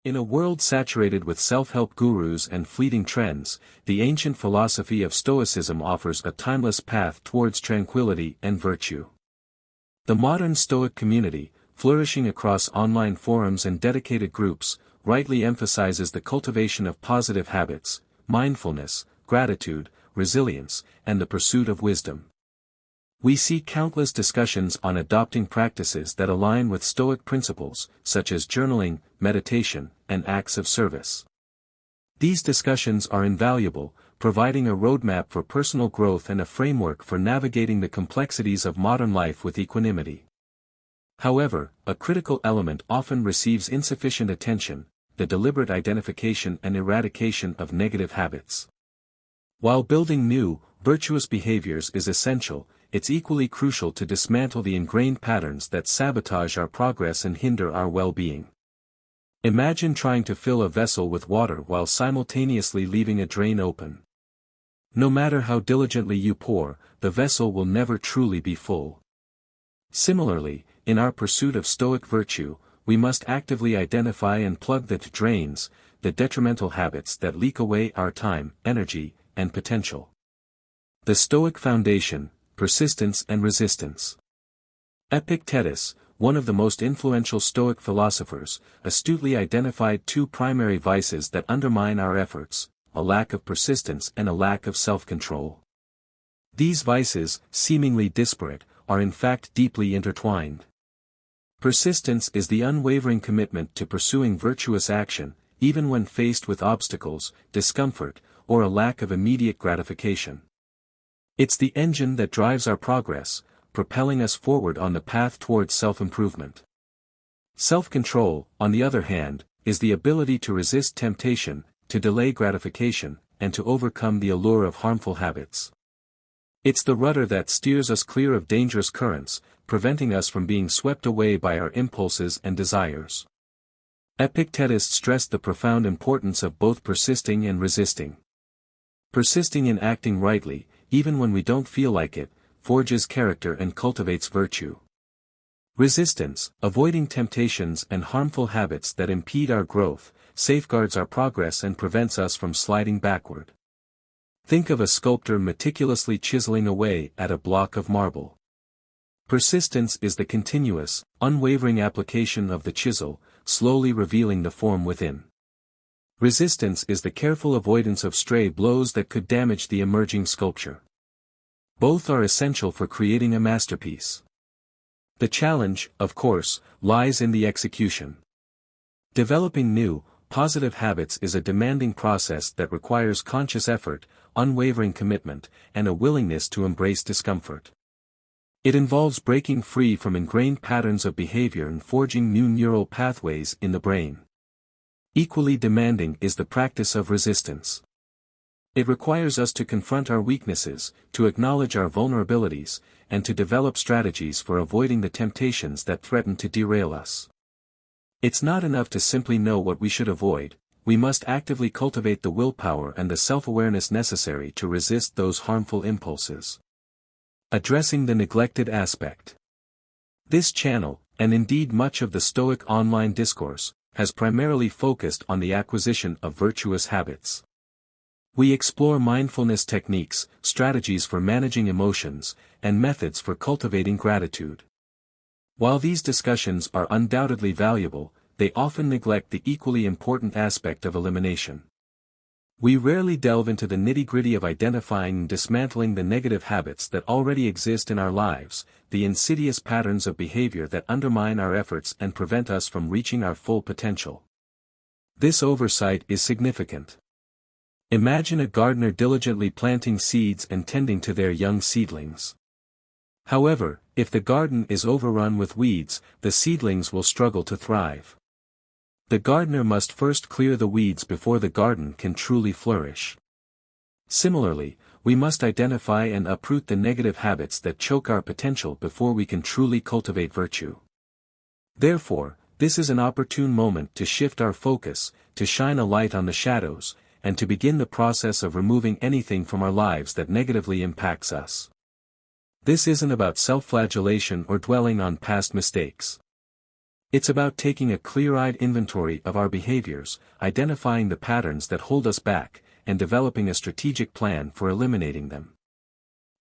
In a world saturated with self-help gurus and fleeting trends, the ancient philosophy of Stoicism offers a timeless path towards tranquility and virtue. The modern Stoic community, flourishing across online forums and dedicated groups, rightly emphasizes the cultivation of positive habits, mindfulness, gratitude, resilience, and the pursuit of wisdom. We see countless discussions on adopting practices that align with Stoic principles, such as journaling, meditation, and acts of service. These discussions are invaluable, providing a roadmap for personal growth and a framework for navigating the complexities of modern life with equanimity. However, a critical element often receives insufficient attention: the deliberate identification and eradication of negative habits. While building new, virtuous behaviors is essential, it's equally crucial to dismantle the ingrained patterns that sabotage our progress and hinder our well-being. Imagine trying to fill a vessel with water while simultaneously leaving a drain open. No matter how diligently you pour, the vessel will never truly be full. Similarly, in our pursuit of Stoic virtue, we must actively identify and plug the drains, the detrimental habits that leak away our time, energy, and potential. The Stoic foundation: persistence and resistance. Epictetus, one of the most influential Stoic philosophers, astutely identified two primary vices that undermine our efforts: a lack of persistence and a lack of self-control. These vices, seemingly disparate, are in fact deeply intertwined. Persistence is the unwavering commitment to pursuing virtuous action, even when faced with obstacles, discomfort, or a lack of immediate gratification. It's the engine that drives our progress, propelling us forward on the path towards self-improvement. Self-control, on the other hand, is the ability to resist temptation, to delay gratification, and to overcome the allure of harmful habits. It's the rudder that steers us clear of dangerous currents, preventing us from being swept away by our impulses and desires. Epictetus stressed the profound importance of both persisting and resisting. Persisting in acting rightly, even when we don't feel like it, forges character and cultivates virtue. Resistance, avoiding temptations and harmful habits that impede our growth, safeguards our progress and prevents us from sliding backward. Think of a sculptor meticulously chiseling away at a block of marble. Persistence is the continuous, unwavering application of the chisel, slowly revealing the form within. Resistance is the careful avoidance of stray blows that could damage the emerging sculpture. Both are essential for creating a masterpiece. The challenge, of course, lies in the execution. Developing new, positive habits is a demanding process that requires conscious effort, unwavering commitment, and a willingness to embrace discomfort. It involves breaking free from ingrained patterns of behavior and forging new neural pathways in the brain. Equally demanding is the practice of resistance. It requires us to confront our weaknesses, to acknowledge our vulnerabilities, and to develop strategies for avoiding the temptations that threaten to derail us. It's not enough to simply know what we should avoid, we must actively cultivate the willpower and the self-awareness necessary to resist those harmful impulses. Addressing the neglected aspect. This channel, and indeed much of the Stoic online discourse, has primarily focused on the acquisition of virtuous habits. We explore mindfulness techniques, strategies for managing emotions, and methods for cultivating gratitude. While these discussions are undoubtedly valuable, they often neglect the equally important aspect of elimination. We rarely delve into the nitty-gritty of identifying and dismantling the negative habits that already exist in our lives, the insidious patterns of behavior that undermine our efforts and prevent us from reaching our full potential. This oversight is significant. Imagine a gardener diligently planting seeds and tending to their young seedlings. However, if the garden is overrun with weeds, the seedlings will struggle to thrive. The gardener must first clear the weeds before the garden can truly flourish. Similarly, we must identify and uproot the negative habits that choke our potential before we can truly cultivate virtue. Therefore, this is an opportune moment to shift our focus, to shine a light on the shadows, and to begin the process of removing anything from our lives that negatively impacts us. This isn't about self-flagellation or dwelling on past mistakes. It's about taking a clear-eyed inventory of our behaviors, identifying the patterns that hold us back, and developing a strategic plan for eliminating them.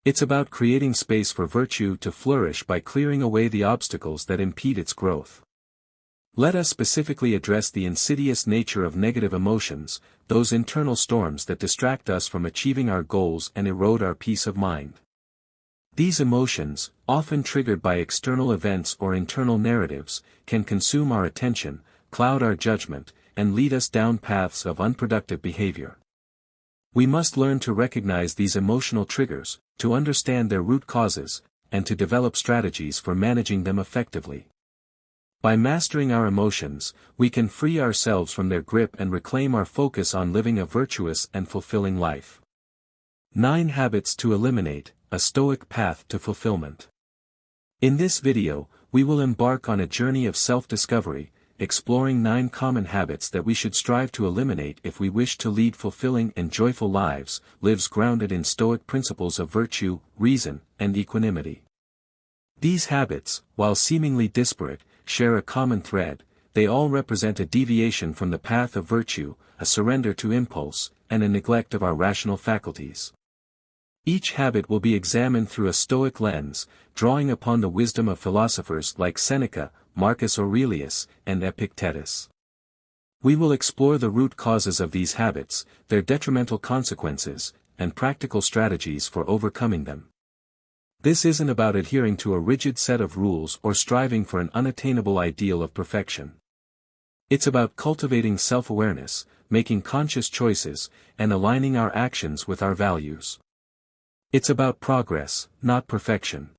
It's about creating space for virtue to flourish by clearing away the obstacles that impede its growth. Let us specifically address the insidious nature of negative emotions, those internal storms that distract us from achieving our goals and erode our peace of mind. These emotions, often triggered by external events or internal narratives, can consume our attention, cloud our judgment, and lead us down paths of unproductive behavior. We must learn to recognize these emotional triggers, to understand their root causes, and to develop strategies for managing them effectively. By mastering our emotions, we can free ourselves from their grip and reclaim our focus on living a virtuous and fulfilling life. 9 Habits to Eliminate, a Stoic Path to Fulfillment. In this video, we will embark on a journey of self-discovery, exploring 9 common habits that we should strive to eliminate if we wish to lead fulfilling and joyful lives grounded in Stoic principles of virtue, reason, and equanimity. These habits, while seemingly disparate, share a common thread. They all represent a deviation from the path of virtue, a surrender to impulse, and a neglect of our rational faculties. Each habit will be examined through a Stoic lens, drawing upon the wisdom of philosophers like Seneca, Marcus Aurelius, and Epictetus. We will explore the root causes of these habits, their detrimental consequences, and practical strategies for overcoming them. This isn't about adhering to a rigid set of rules or striving for an unattainable ideal of perfection. It's about cultivating self-awareness, making conscious choices, and aligning our actions with our values. It's about progress, not perfection.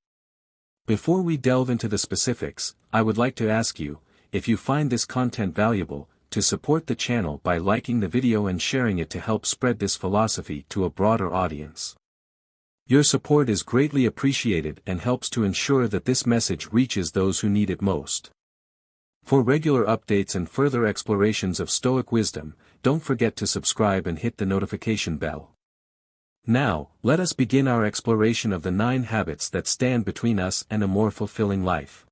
Before we delve into the specifics, I would like to ask you, if you find this content valuable, to support the channel by liking the video and sharing it to help spread this philosophy to a broader audience. Your support is greatly appreciated and helps to ensure that this message reaches those who need it most. For regular updates and further explorations of Stoic wisdom, don't forget to subscribe and hit the notification bell. Now, let us begin our exploration of the 9 habits that stand between us and a more fulfilling life.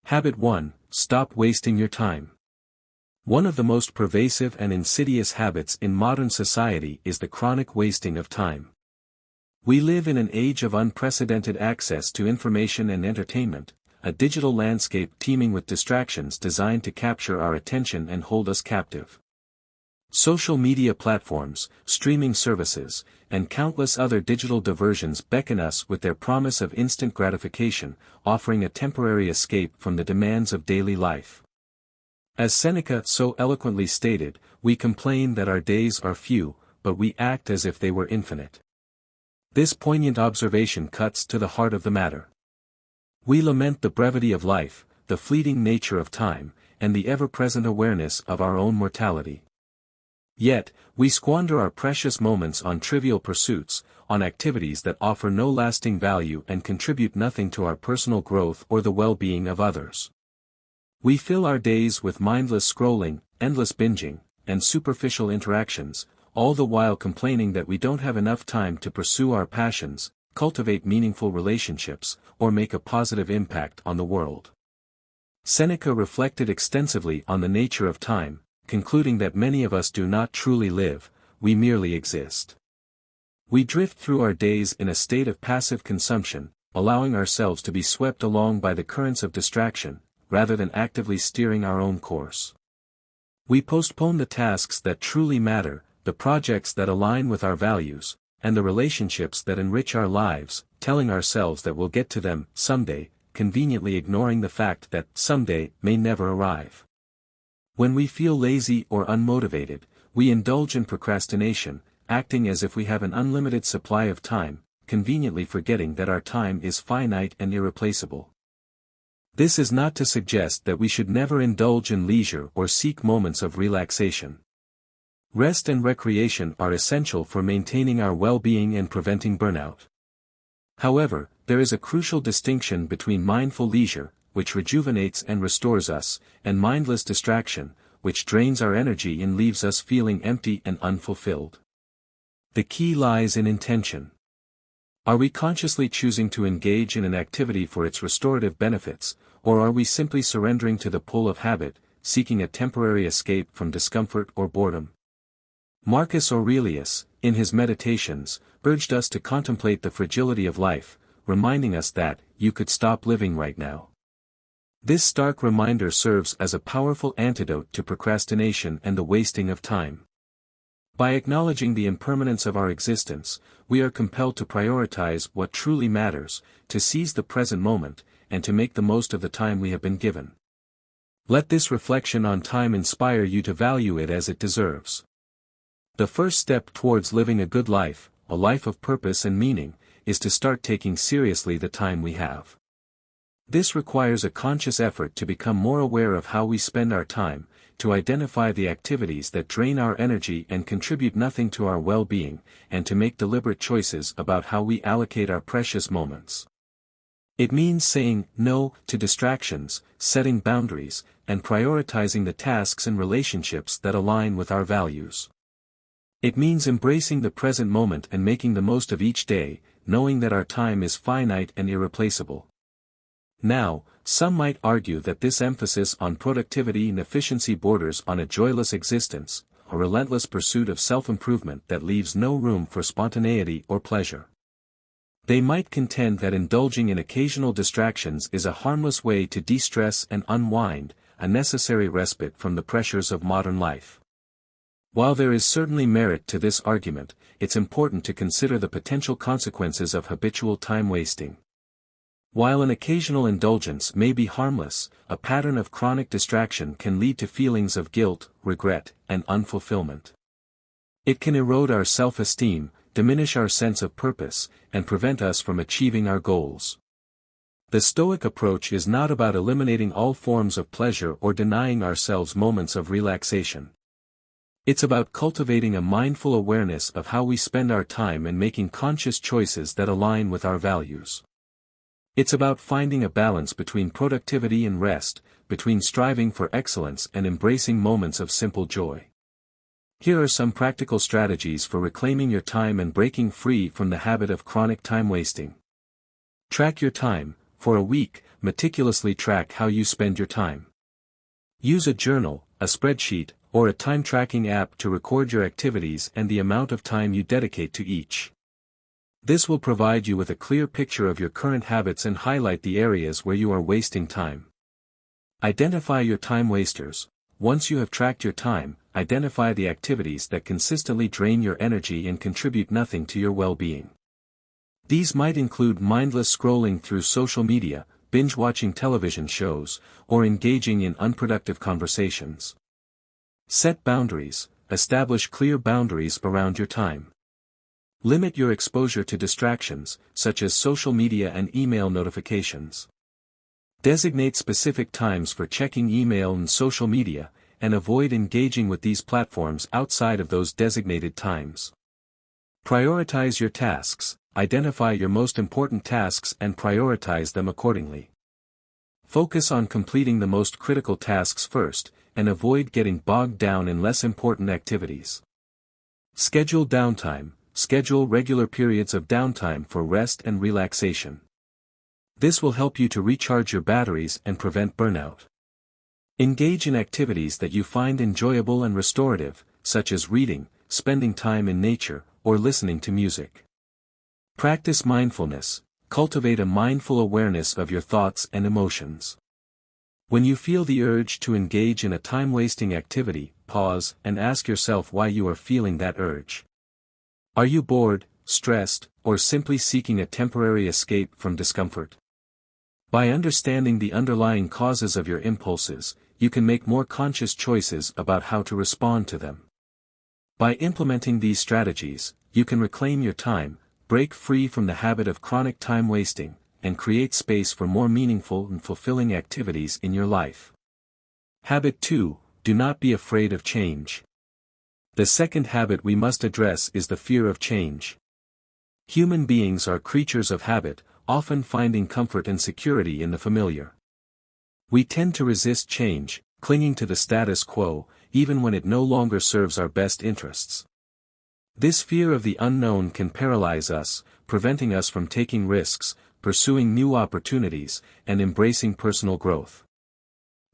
Habit 1. Stop wasting your time. One of the most pervasive and insidious habits in modern society is the chronic wasting of time. We live in an age of unprecedented access to information and entertainment, a digital landscape teeming with distractions designed to capture our attention and hold us captive. Social media platforms, streaming services, and countless other digital diversions beckon us with their promise of instant gratification, offering a temporary escape from the demands of daily life. As Seneca so eloquently stated, we complain that our days are few, but we act as if they were infinite. This poignant observation cuts to the heart of the matter. We lament the brevity of life, the fleeting nature of time, and the ever-present awareness of our own mortality. Yet, we squander our precious moments on trivial pursuits, on activities that offer no lasting value and contribute nothing to our personal growth or the well-being of others. We fill our days with mindless scrolling, endless binging, and superficial interactions, all the while complaining that we don't have enough time to pursue our passions, cultivate meaningful relationships, or make a positive impact on the world. Seneca reflected extensively on the nature of time, concluding that many of us do not truly live, we merely exist. We drift through our days in a state of passive consumption, allowing ourselves to be swept along by the currents of distraction, rather than actively steering our own course. We postpone the tasks that truly matter, the projects that align with our values, and the relationships that enrich our lives, telling ourselves that we'll get to them someday, conveniently ignoring the fact that someday may never arrive. When we feel lazy or unmotivated, we indulge in procrastination, acting as if we have an unlimited supply of time, conveniently forgetting that our time is finite and irreplaceable. This is not to suggest that we should never indulge in leisure or seek moments of relaxation. Rest and recreation are essential for maintaining our well-being and preventing burnout. However, there is a crucial distinction between mindful leisure, which rejuvenates and restores us, and mindless distraction, which drains our energy and leaves us feeling empty and unfulfilled. The key lies in intention. Are we consciously choosing to engage in an activity for its restorative benefits, or are we simply surrendering to the pull of habit, seeking a temporary escape from discomfort or boredom? Marcus Aurelius, in his Meditations, urged us to contemplate the fragility of life, reminding us that, you could stop living right now. This stark reminder serves as a powerful antidote to procrastination and the wasting of time. By acknowledging the impermanence of our existence, we are compelled to prioritize what truly matters, to seize the present moment, and to make the most of the time we have been given. Let this reflection on time inspire you to value it as it deserves. The first step towards living a good life, a life of purpose and meaning, is to start taking seriously the time we have. This requires a conscious effort to become more aware of how we spend our time, to identify the activities that drain our energy and contribute nothing to our well-being, and to make deliberate choices about how we allocate our precious moments. It means saying no to distractions, setting boundaries, and prioritizing the tasks and relationships that align with our values. It means embracing the present moment and making the most of each day, knowing that our time is finite and irreplaceable. Now, some might argue that this emphasis on productivity and efficiency borders on a joyless existence, a relentless pursuit of self-improvement that leaves no room for spontaneity or pleasure. They might contend that indulging in occasional distractions is a harmless way to de-stress and unwind, a necessary respite from the pressures of modern life. While there is certainly merit to this argument, it's important to consider the potential consequences of habitual time wasting. While an occasional indulgence may be harmless, a pattern of chronic distraction can lead to feelings of guilt, regret, and unfulfillment. It can erode our self-esteem, diminish our sense of purpose, and prevent us from achieving our goals. The Stoic approach is not about eliminating all forms of pleasure or denying ourselves moments of relaxation. It's about cultivating a mindful awareness of how we spend our time and making conscious choices that align with our values. It's about finding a balance between productivity and rest, between striving for excellence and embracing moments of simple joy. Here are some practical strategies for reclaiming your time and breaking free from the habit of chronic time wasting. Track your time. For a week, meticulously track how you spend your time. Use a journal, a spreadsheet, or a time-tracking app to record your activities and the amount of time you dedicate to each. This will provide you with a clear picture of your current habits and highlight the areas where you are wasting time. Identify your time wasters. Once you have tracked your time, identify the activities that consistently drain your energy and contribute nothing to your well-being. These might include mindless scrolling through social media, binge-watching television shows, or engaging in unproductive conversations. Set boundaries. Establish clear boundaries around your time. Limit your exposure to distractions, such as social media and email notifications. Designate specific times for checking email and social media, and avoid engaging with these platforms outside of those designated times. Prioritize your tasks. Identify your most important tasks and prioritize them accordingly. Focus on completing the most critical tasks first, and avoid getting bogged down in less important activities. Schedule downtime. Schedule regular periods of downtime for rest and relaxation. This will help you to recharge your batteries and prevent burnout. Engage in activities that you find enjoyable and restorative, such as reading, spending time in nature, or listening to music. Practice mindfulness. Cultivate a mindful awareness of your thoughts and emotions. When you feel the urge to engage in a time-wasting activity, pause and ask yourself why you are feeling that urge. Are you bored, stressed, or simply seeking a temporary escape from discomfort? By understanding the underlying causes of your impulses, you can make more conscious choices about how to respond to them. By implementing these strategies, you can reclaim your time, break free from the habit of chronic time wasting, and create space for more meaningful and fulfilling activities in your life. Habit 2. Do not be afraid of change. The second habit we must address is the fear of change. Human beings are creatures of habit, often finding comfort and security in the familiar. We tend to resist change, clinging to the status quo, even when it no longer serves our best interests. This fear of the unknown can paralyze us, preventing us from taking risks, pursuing new opportunities, and embracing personal growth.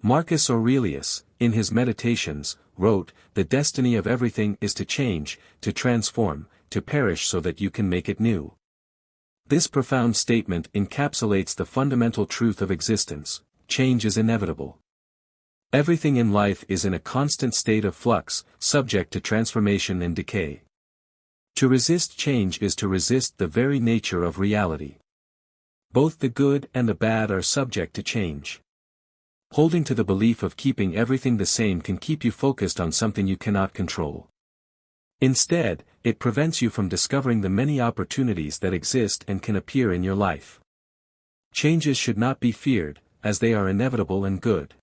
Marcus Aurelius, in his Meditations, wrote, "The destiny of everything is to change, to transform, to perish so that you can make it new." This profound statement encapsulates the fundamental truth of existence: change is inevitable. Everything in life is in a constant state of flux, subject to transformation and decay. To resist change is to resist the very nature of reality. Both the good and the bad are subject to change. Holding to the belief of keeping everything the same can keep you focused on something you cannot control. Instead, it prevents you from discovering the many opportunities that exist and can appear in your life. Changes should not be feared, as they are inevitable and good.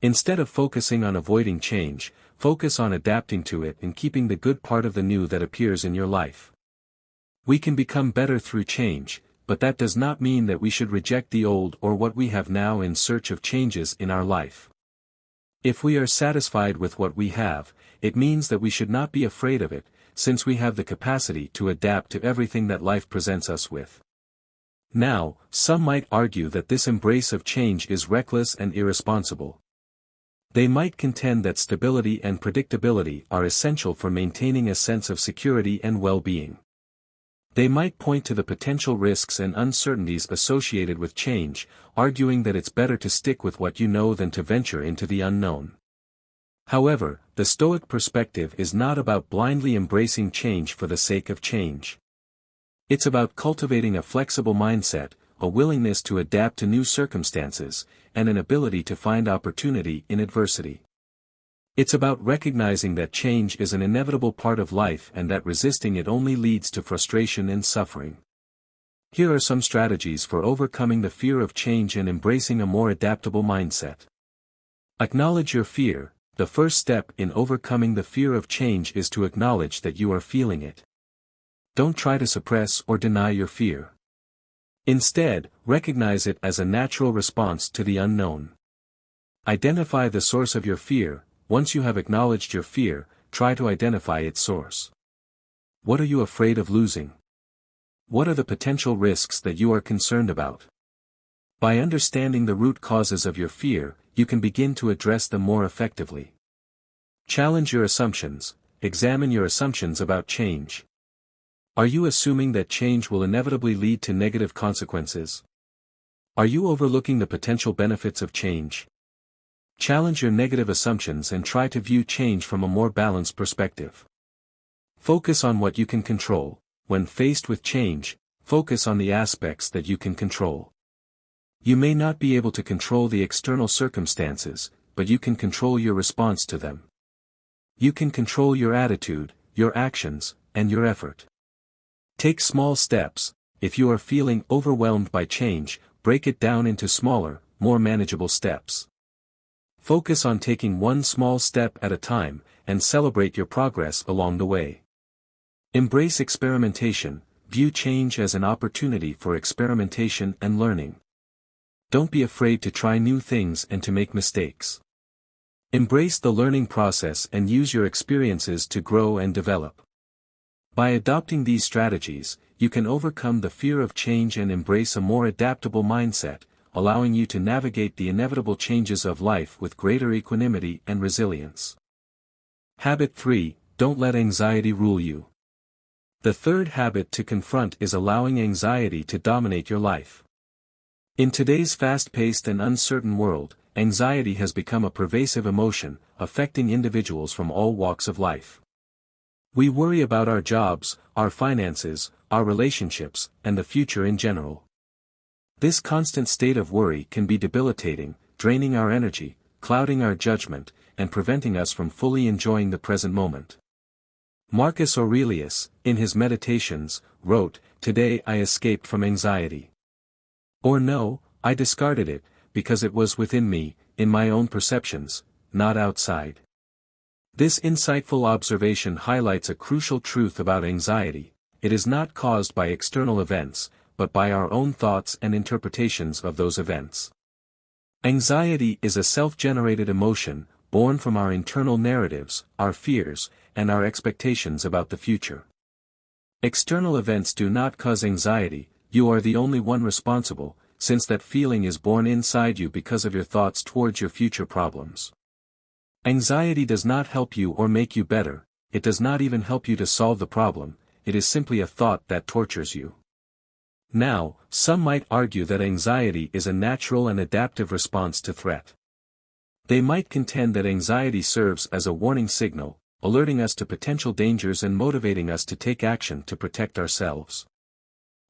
Instead of focusing on avoiding change, focus on adapting to it and keeping the good part of the new that appears in your life. We can become better through change, but that does not mean that we should reject the old or what we have now in search of changes in our life. If we are satisfied with what we have, it means that we should not be afraid of it, since we have the capacity to adapt to everything that life presents us with. Now, some might argue that this embrace of change is reckless and irresponsible. They might contend that stability and predictability are essential for maintaining a sense of security and well-being. They might point to the potential risks and uncertainties associated with change, arguing that it's better to stick with what you know than to venture into the unknown. However, the Stoic perspective is not about blindly embracing change for the sake of change. It's about cultivating a flexible mindset, a willingness to adapt to new circumstances, and an ability to find opportunity in adversity. It's about recognizing that change is an inevitable part of life and that resisting it only leads to frustration and suffering. Here are some strategies for overcoming the fear of change and embracing a more adaptable mindset. Acknowledge your fear. The first step in overcoming the fear of change is to acknowledge that you are feeling it. Don't try to suppress or deny your fear. Instead, recognize it as a natural response to the unknown. Identify the source of your fear. Once you have acknowledged your fear, try to identify its source. What are you afraid of losing? What are the potential risks that you are concerned about? By understanding the root causes of your fear, you can begin to address them more effectively. Challenge your assumptions. Examine your assumptions about change. Are you assuming that change will inevitably lead to negative consequences? Are you overlooking the potential benefits of change? Challenge your negative assumptions and try to view change from a more balanced perspective. Focus on what you can control. When faced with change, focus on the aspects that you can control. You may not be able to control the external circumstances, but you can control your response to them. You can control your attitude, your actions, and your effort. Take small steps. If you are feeling overwhelmed by change, break it down into smaller, more manageable steps. Focus on taking one small step at a time, and celebrate your progress along the way. Embrace experimentation. View change as an opportunity for experimentation and learning. Don't be afraid to try new things and to make mistakes. Embrace the learning process and use your experiences to grow and develop. By adopting these strategies, you can overcome the fear of change and embrace a more adaptable mindset, allowing you to navigate the inevitable changes of life with greater equanimity and resilience. Habit 3. Don't let anxiety rule you. The third habit to confront is allowing anxiety to dominate your life. In today's fast-paced and uncertain world, anxiety has become a pervasive emotion, affecting individuals from all walks of life. We worry about our jobs, our finances, our relationships, and the future in general. This constant state of worry can be debilitating, draining our energy, clouding our judgment, and preventing us from fully enjoying the present moment. Marcus Aurelius, in his Meditations, wrote, "Today I escaped from anxiety." Or no, I discarded it, because it was within me, in my own perceptions, not outside. This insightful observation highlights a crucial truth about anxiety: it is not caused by external events, but by our own thoughts and interpretations of those events. Anxiety is a self-generated emotion, born from our internal narratives, our fears, and our expectations about the future. External events do not cause anxiety, you are the only one responsible, since that feeling is born inside you because of your thoughts towards your future problems. Anxiety does not help you or make you better, it does not even help you to solve the problem, it is simply a thought that tortures you. Now, some might argue that anxiety is a natural and adaptive response to threat. They might contend that anxiety serves as a warning signal, alerting us to potential dangers and motivating us to take action to protect ourselves.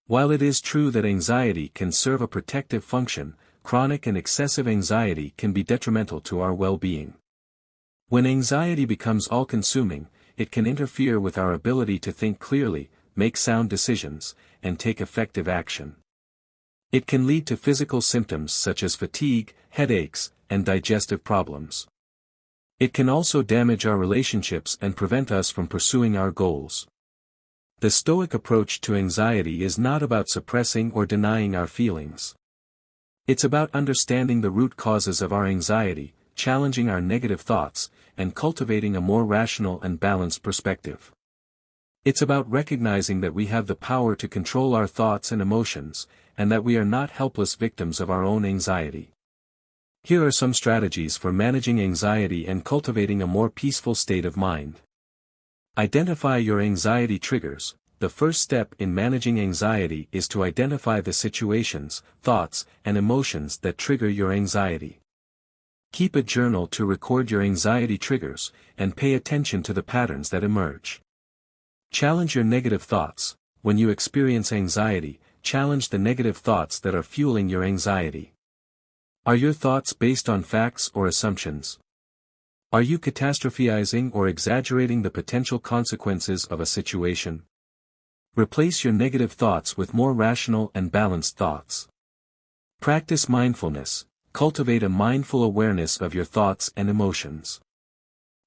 While it is true that anxiety can serve a protective function, chronic and excessive anxiety can be detrimental to our well-being. When anxiety becomes all-consuming, it can interfere with our ability to think clearly, make sound decisions, and take effective action. It can lead to physical symptoms such as fatigue, headaches, and digestive problems. It can also damage our relationships and prevent us from pursuing our goals. The Stoic approach to anxiety is not about suppressing or denying our feelings. It's about understanding the root causes of our anxiety, challenging our negative thoughts, and cultivating a more rational and balanced perspective. It's about recognizing that we have the power to control our thoughts and emotions, and that we are not helpless victims of our own anxiety. Here are some strategies for managing anxiety and cultivating a more peaceful state of mind. Identify your anxiety triggers. The first step in managing anxiety is to identify the situations, thoughts, and emotions that trigger your anxiety. Keep a journal to record your anxiety triggers, and pay attention to the patterns that emerge. Challenge your negative thoughts. When you experience anxiety, challenge the negative thoughts that are fueling your anxiety. Are your thoughts based on facts or assumptions? Are you catastrophizing or exaggerating the potential consequences of a situation? Replace your negative thoughts with more rational and balanced thoughts. Practice mindfulness. Cultivate a mindful awareness of your thoughts and emotions.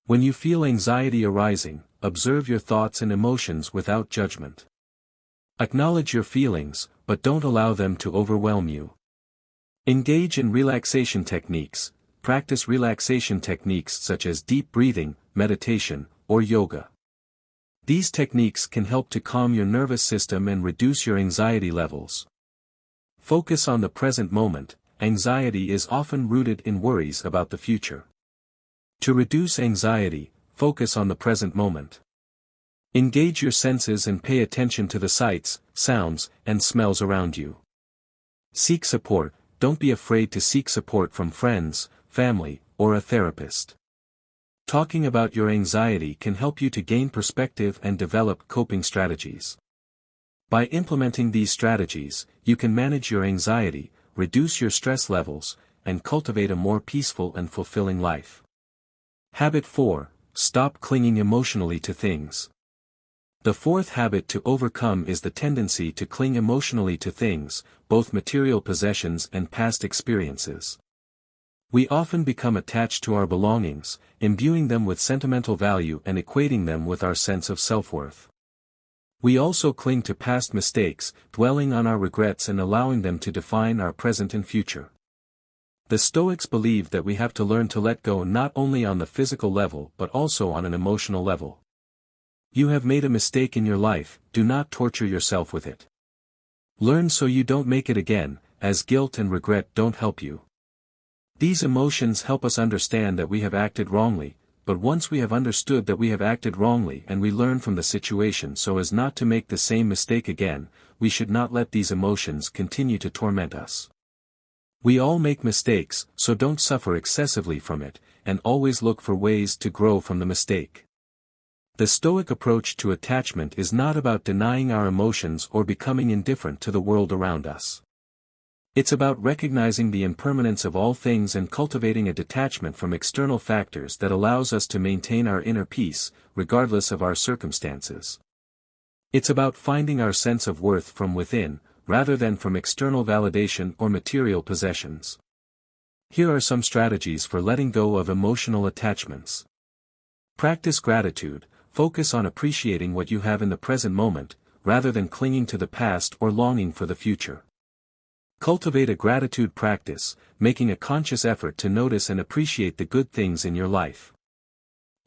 When you feel anxiety arising, observe your thoughts and emotions without judgment. Acknowledge your feelings, but don't allow them to overwhelm you. Engage in relaxation techniques. Practice relaxation techniques such as deep breathing, meditation, or yoga. These techniques can help to calm your nervous system and reduce your anxiety levels. Focus on the present moment. Anxiety is often rooted in worries about the future. To reduce anxiety, focus on the present moment. Engage your senses and pay attention to the sights, sounds, and smells around you. Seek support. Don't be afraid to seek support from friends, family, or a therapist. Talking about your anxiety can help you to gain perspective and develop coping strategies. By implementing these strategies, you can manage your anxiety, reduce your stress levels, and cultivate a more peaceful and fulfilling life. Habit 4. Stop clinging emotionally to things. The fourth habit to overcome is the tendency to cling emotionally to things, both material possessions and past experiences. We often become attached to our belongings, imbuing them with sentimental value and equating them with our sense of self-worth. We also cling to past mistakes, dwelling on our regrets and allowing them to define our present and future. The Stoics believe that we have to learn to let go not only on the physical level but also on an emotional level. You have made a mistake in your life, do not torture yourself with it. Learn so you don't make it again, as guilt and regret don't help you. These emotions help us understand that we have acted wrongly, but once we have understood that we have acted wrongly and we learn from the situation so as not to make the same mistake again, we should not let these emotions continue to torment us. We all make mistakes, so don't suffer excessively from it, and always look for ways to grow from the mistake. The Stoic approach to attachment is not about denying our emotions or becoming indifferent to the world around us. It's about recognizing the impermanence of all things and cultivating a detachment from external factors that allows us to maintain our inner peace, regardless of our circumstances. It's about finding our sense of worth from within, rather than from external validation or material possessions. Here are some strategies for letting go of emotional attachments. Practice gratitude. Focus on appreciating what you have in the present moment, rather than clinging to the past or longing for the future. Cultivate a gratitude practice, making a conscious effort to notice and appreciate the good things in your life.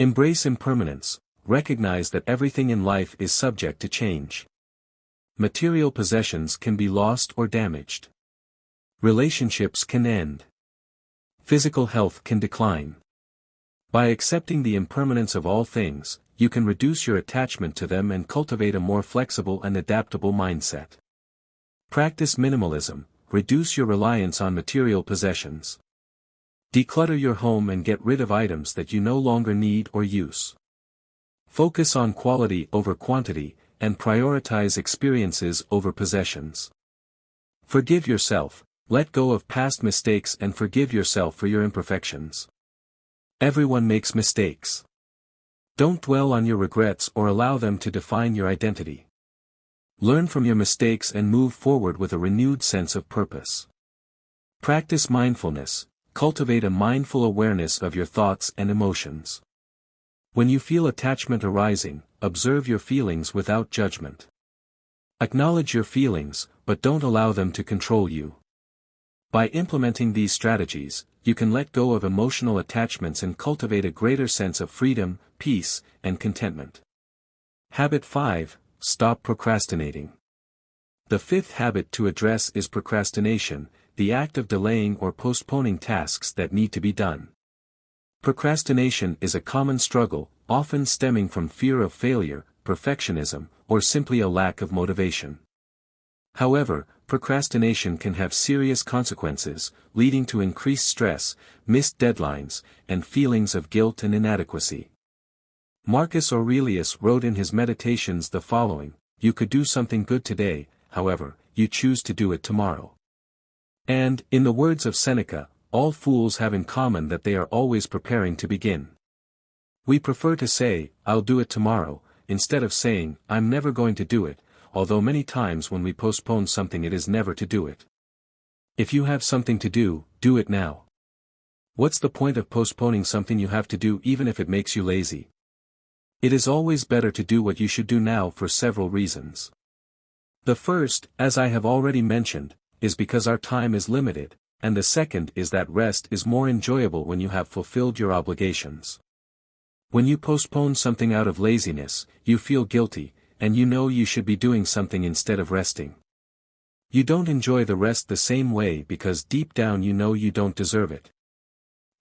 Embrace impermanence. Recognize that everything in life is subject to change. Material possessions can be lost or damaged. Relationships can end. Physical health can decline. By accepting the impermanence of all things, you can reduce your attachment to them and cultivate a more flexible and adaptable mindset. Practice minimalism, reduce your reliance on material possessions. Declutter your home and get rid of items that you no longer need or use. Focus on quality over quantity, and prioritize experiences over possessions. Forgive yourself, let go of past mistakes and forgive yourself for your imperfections. Everyone makes mistakes. Don't dwell on your regrets or allow them to define your identity. Learn from your mistakes and move forward with a renewed sense of purpose. Practice mindfulness, cultivate a mindful awareness of your thoughts and emotions. When you feel attachment arising, observe your feelings without judgment. Acknowledge your feelings, but don't allow them to control you. By implementing these strategies, you can let go of emotional attachments and cultivate a greater sense of freedom, peace, and contentment. Habit 5. Stop procrastinating. The fifth habit to address is procrastination, the act of delaying or postponing tasks that need to be done. Procrastination is a common struggle, often stemming from fear of failure, perfectionism, or simply a lack of motivation. However, procrastination can have serious consequences, leading to increased stress, missed deadlines, and feelings of guilt and inadequacy. Marcus Aurelius wrote in his Meditations the following: "You could do something good today, however, you choose to do it tomorrow." And, in the words of Seneca, all fools have in common that they are always preparing to begin. We prefer to say, "I'll do it tomorrow," instead of saying, "I'm never going to do it," although many times when we postpone something it is never to do it. If you have something to do it now. What's the point of postponing something you have to do even if it makes you lazy? It is always better to do what you should do now for several reasons. The first, as I have already mentioned, is because our time is limited, and the second is that rest is more enjoyable when you have fulfilled your obligations. When you postpone something out of laziness, you feel guilty, and you know you should be doing something instead of resting. You don't enjoy the rest the same way because deep down you know you don't deserve it.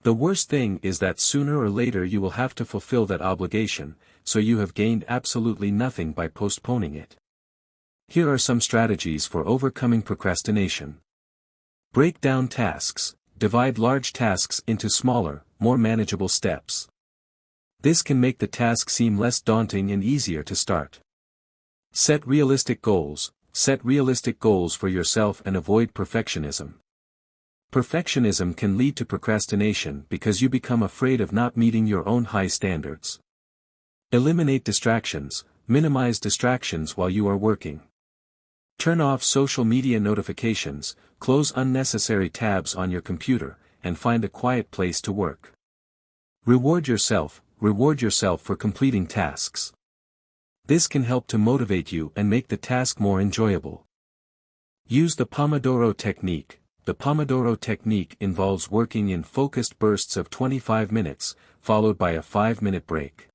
The worst thing is that sooner or later you will have to fulfill that obligation, so you have gained absolutely nothing by postponing it. Here are some strategies for overcoming procrastination. Break down tasks, divide large tasks into smaller, more manageable steps. This can make the task seem less daunting and easier to start. Set realistic goals for yourself and avoid perfectionism. Perfectionism can lead to procrastination because you become afraid of not meeting your own high standards. Eliminate distractions, minimize distractions while you are working. Turn off social media notifications, close unnecessary tabs on your computer, and find a quiet place to work. Reward yourself for completing tasks. This can help to motivate you and make the task more enjoyable. Use the Pomodoro technique. The Pomodoro technique involves working in focused bursts of 25 minutes, followed by a 5-minute break.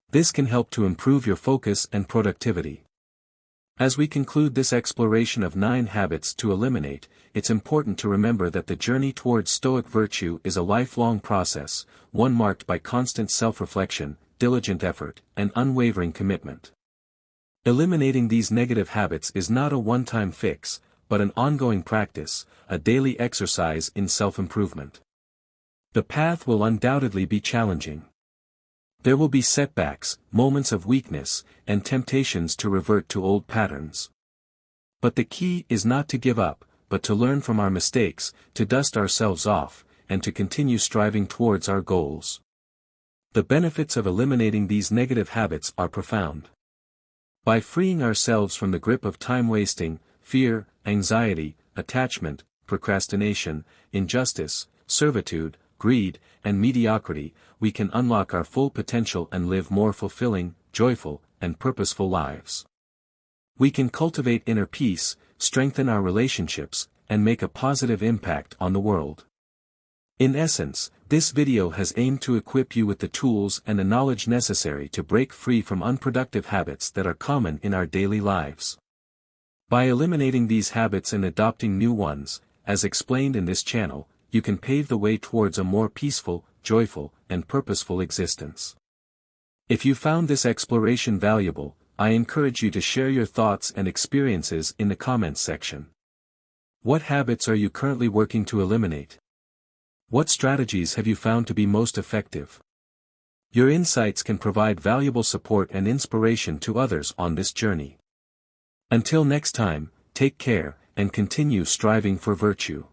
This can help to improve your focus and productivity. As we conclude this exploration of 9 habits to eliminate, it's important to remember that the journey towards Stoic virtue is a lifelong process, one marked by constant self-reflection, diligent effort, and unwavering commitment. Eliminating these negative habits is not a one-time fix, but an ongoing practice, a daily exercise in self-improvement. The path will undoubtedly be challenging. There will be setbacks, moments of weakness, and temptations to revert to old patterns. But the key is not to give up, but to learn from our mistakes, to dust ourselves off, and to continue striving towards our goals. The benefits of eliminating these negative habits are profound. By freeing ourselves from the grip of time-wasting, fear, anxiety, attachment, procrastination, injustice, servitude, greed, and mediocrity, we can unlock our full potential and live more fulfilling, joyful, and purposeful lives. We can cultivate inner peace, strengthen our relationships, and make a positive impact on the world. In essence, this video has aimed to equip you with the tools and the knowledge necessary to break free from unproductive habits that are common in our daily lives. By eliminating these habits and adopting new ones, as explained in this channel, you can pave the way towards a more peaceful, joyful, and purposeful existence. If you found this exploration valuable, I encourage you to share your thoughts and experiences in the comments section. What habits are you currently working to eliminate? What strategies have you found to be most effective? Your insights can provide valuable support and inspiration to others on this journey. Until next time, take care, and continue striving for virtue.